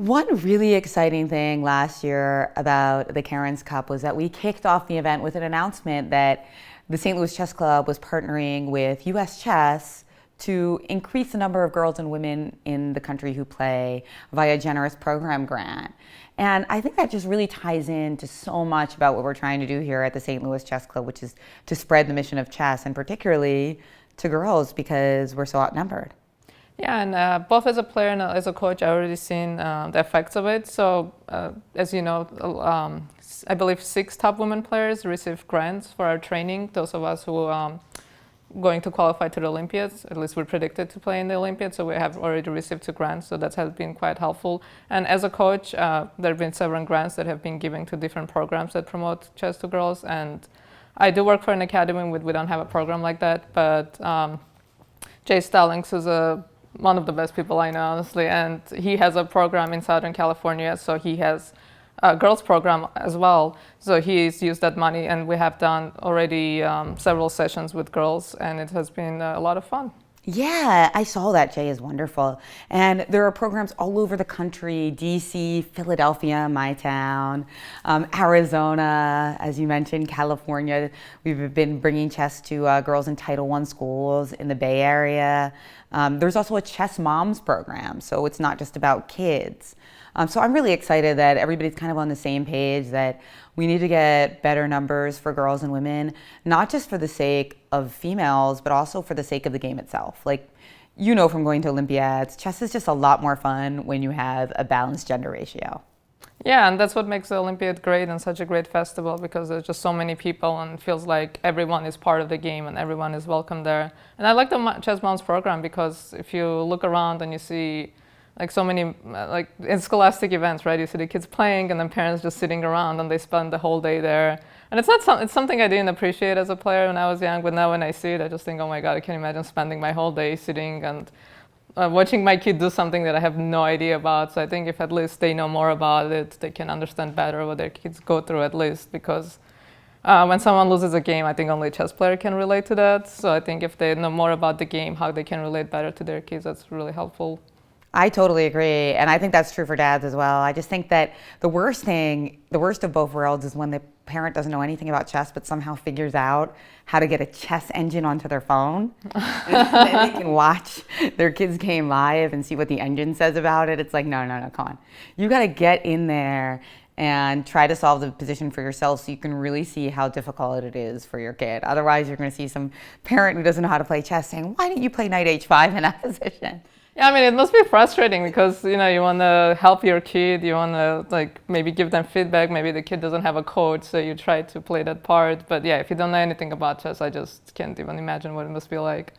One really exciting thing last year about the Cairns Cup was that we kicked off the event with an announcement that the St. Louis Chess Club was partnering with US Chess to increase the number of girls and women in the country who play via a generous program grant. And I think that just really ties into so much about what we're trying to do here at the St. Louis Chess Club, which is to spread the mission of chess, and particularly to girls because we're so outnumbered. Yeah, and both as a player and as a coach, I've already seen the effects of it. So, as you know, I believe 6 top women players receive grants for our training. Those of us who going to qualify to the Olympiads, at least we're predicted to play in the Olympiads, so we have already received 2 grants, so that has been quite helpful. And as a coach, there have been several grants that have been given to different programs that promote chess to girls. And I do work for an academy, we don't have a program like that, but Jay Stallings, who's one of the best people I know, honestly, and he has a program in Southern California, so he has a girls program as well. So he's used that money, and we have done already several sessions with girls, and it has been a lot of fun. Yeah, I saw that. Jay is wonderful. And there are programs all over the country, DC, Philadelphia, my town, Arizona, as you mentioned, California. We've been bringing chess to girls in Title I schools in the Bay Area. There's also a Chess Moms program, so it's not just about kids. So I'm really excited that everybody's kind of on the same page, that we need to get better numbers for girls and women, not just for the sake of females, but also for the sake of the game itself. Like, you know from going to Olympiads, chess is just a lot more fun when you have a balanced gender ratio. Yeah, and that's what makes the Olympiad great and such a great festival, because there's just so many people and it feels like everyone is part of the game and everyone is welcome there. And I like the Chess Moms program because if you look around and you see like so many, like in scholastic events, right? You see the kids playing and then parents just sitting around and they spend the whole day there. And it's something I didn't appreciate as a player when I was young, but now when I see it, I just think, oh my God, I can't imagine spending my whole day sitting and watching my kid do something that I have no idea about. So I think if at least they know more about it, they can understand better what their kids go through at least, because when someone loses a game, I think only a chess player can relate to that. So I think if they know more about the game, how they can relate better to their kids, that's really helpful. I totally agree, and I think that's true for dads as well. I just think that the worst of both worlds is when the parent doesn't know anything about chess but somehow figures out how to get a chess engine onto their phone. And then they can watch their kids' game live and see what the engine says about it. It's like, no, come on. You got to get in there and try to solve the position for yourself so you can really see how difficult it is for your kid. Otherwise, you're going to see some parent who doesn't know how to play chess saying, why didn't you play knight h5 in that position? Yeah, I mean, it must be frustrating because, you know, you want to help your kid, you want to, like, maybe give them feedback. Maybe the kid doesn't have a coach, so you try to play that part. But yeah, if you don't know anything about chess, I just can't even imagine what it must be like.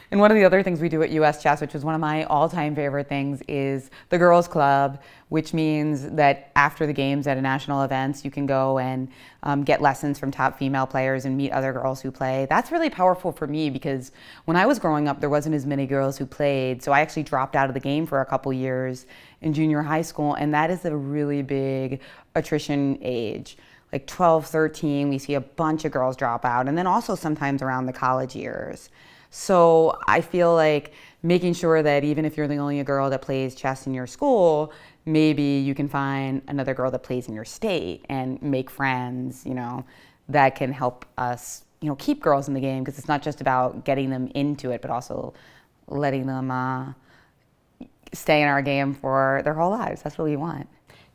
And one of the other things we do at US Chess, which is one of my all-time favorite things, is the Girls Club, which means that after the games at national events, you can go and get lessons from top female players and meet other girls who play. That's really powerful for me because when I was growing up, there wasn't as many girls who played. So I actually dropped out of the game for a couple years in junior high school, and that is a really big attrition age. Like 12, 13, we see a bunch of girls drop out, and then also sometimes around the college years. So I feel like making sure that even if you're the only girl that plays chess in your school, maybe you can find another girl that plays in your state and make friends, you know, that can help us, you know, keep girls in the game, because it's not just about getting them into it, but also letting them stay in our game for their whole lives. That's what we want.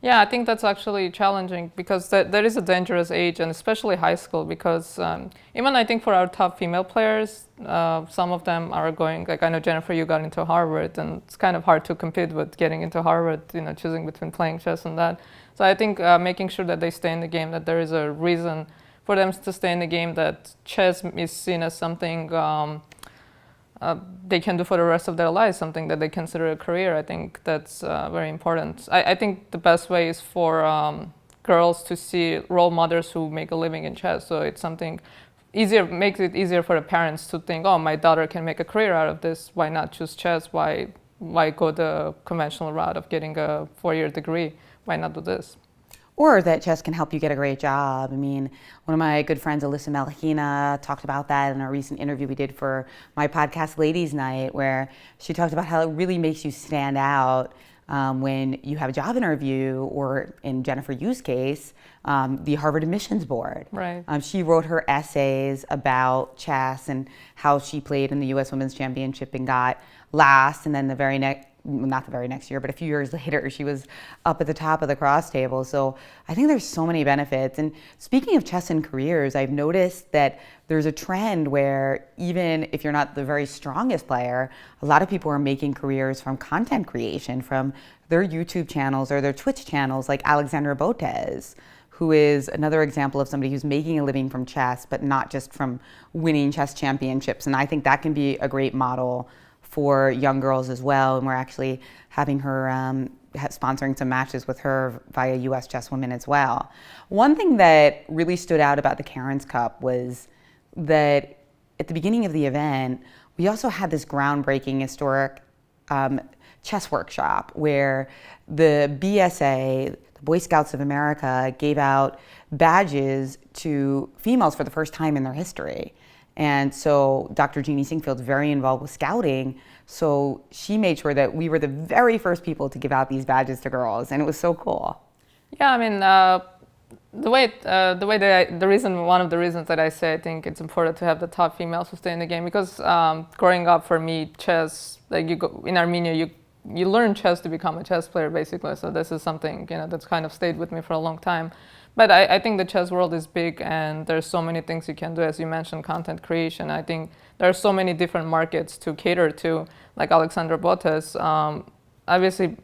Yeah, I think that's actually challenging because that is a dangerous age, and especially high school, because even I think for our top female players, some of them are going, like I know Jennifer, you got into Harvard, and it's kind of hard to compete with getting into Harvard, you know, choosing between playing chess and that. So I think making sure that they stay in the game, that there is a reason for them to stay in the game, that chess is seen as something they can do for the rest of their lives, something that they consider a career. I think that's very important. I think the best way is for girls to see role models who make a living in chess. So it's something easier, makes it easier for the parents to think, oh, my daughter can make a career out of this. Why not choose chess? Why go the conventional route of getting a 4-year degree? Why not do this? Or that chess can help you get a great job. I mean, one of my good friends, Alyssa Malahina, talked about that in a recent interview we did for my podcast, Ladies Night, where she talked about how it really makes you stand out when you have a job interview, or in Jennifer Yu's case, the Harvard admissions board. Right. She wrote her essays about chess and how she played in the U.S. Women's Championship and got last, and then not the very next year, but a few years later, she was up at the top of the cross table. So I think there's so many benefits. And speaking of chess and careers, I've noticed that there's a trend where even if you're not the very strongest player, a lot of people are making careers from content creation, from their YouTube channels or their Twitch channels, like Alexandra Botez, who is another example of somebody who's making a living from chess, but not just from winning chess championships. And I think that can be a great model for young girls as well, and we're actually having her sponsoring some matches with her via US Chess Women as well. One thing that really stood out about the Cairns Cup was that at the beginning of the event, we also had this groundbreaking historic chess workshop where the BSA, the Boy Scouts of America, gave out badges to females for the first time in their history. And so Dr. Jeannie Singfield's very involved with scouting, so she made sure that we were the very first people to give out these badges to girls, and it was so cool. Yeah, I mean, one of the reasons that I say I think it's important to have the top females who stay in the game, because growing up for me, chess, like in Armenia, you learn chess to become a chess player, basically. So this is something, that's kind of stayed with me for a long time. But I think the chess world is big, and there's so many things you can do. As you mentioned, content creation. I think there are so many different markets to cater to, like Alexandra Botez. Obviously,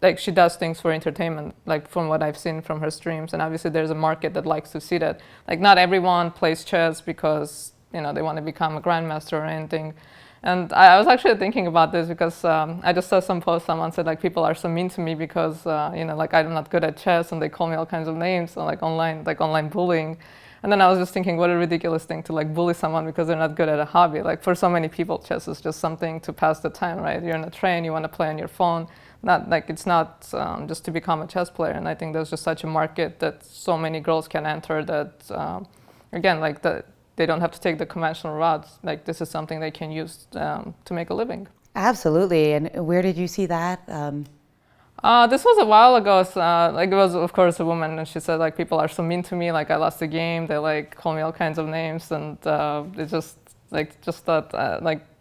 like she does things for entertainment, like from what I've seen from her streams. And obviously there's a market that likes to see that. Like not everyone plays chess because, they want to become a grandmaster or anything. And I was actually thinking about this because I just saw some post. Someone said like people are so mean to me because like I'm not good at chess, and they call me all kinds of names, so, like online bullying. And then I was just thinking, what a ridiculous thing to like bully someone because they're not good at a hobby. Like for so many people, chess is just something to pass the time, right? You're on a train, you want to play on your phone. It's not just to become a chess player. And I think there's just such a market that so many girls can enter that, again, like they don't have to take the conventional routes. Like this is something they can use to make a living. Absolutely. And where did you see that? This was a while ago. So, it was, of course, a woman, and she said, like, people are so mean to me. Like, I lost the game. They like call me all kinds of names, and it's just that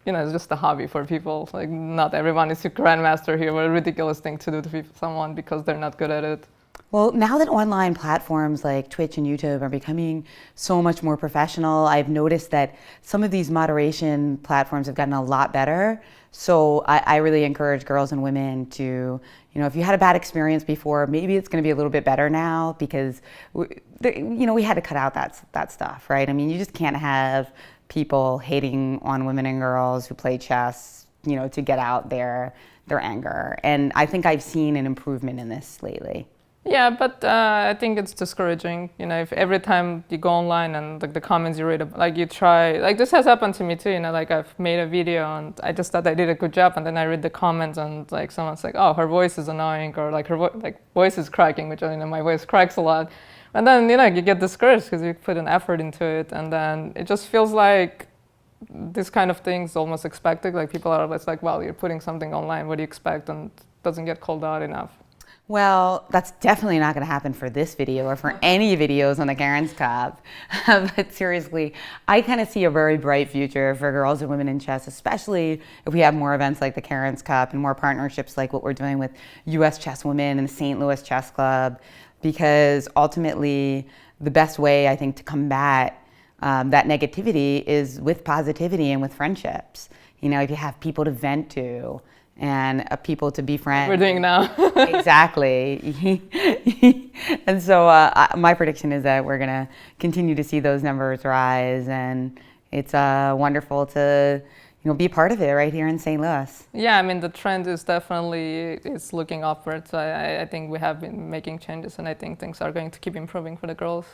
it's just a hobby for people. Like, not everyone is a grandmaster here. What a ridiculous thing to do to someone because they're not good at it. Well, now that online platforms like Twitch and YouTube are becoming so much more professional, I've noticed that some of these moderation platforms have gotten a lot better. So I really encourage girls and women to, if you had a bad experience before, maybe it's going to be a little bit better now, because we had to cut out that stuff, right? I mean, you just can't have people hating on women and girls who play chess, to get out their anger. And I think I've seen an improvement in this lately. Yeah, but I think it's discouraging. If every time you go online and the comments you read, like you try, like this has happened to me too. Like I've made a video and I just thought I did a good job, and then I read the comments and like someone's like, "Oh, her voice is annoying," or like her voice is cracking, which my voice cracks a lot. And then you get discouraged because you put an effort into it, and then it just feels like this kind of thing's almost expected. Like people are always like, "Well, you're putting something online. What do you expect?" And it doesn't get called out enough. Well, that's definitely not going to happen for this video or for any videos on the Cairns Cup. But seriously, I kind of see a very bright future for girls and women in chess, especially if we have more events like the Cairns Cup and more partnerships like what we're doing with US Chess Women and the St. Louis Chess Club, because ultimately the best way, I think, to combat that negativity is with positivity and with friendships. If you have people to vent to, and people to befriend. We're doing now. Exactly. And so my prediction is that we're going to continue to see those numbers rise, and it's wonderful to be part of it right here in St. Louis. Yeah, I mean, the trend is definitely looking upwards. I think we have been making changes, and I think things are going to keep improving for the girls.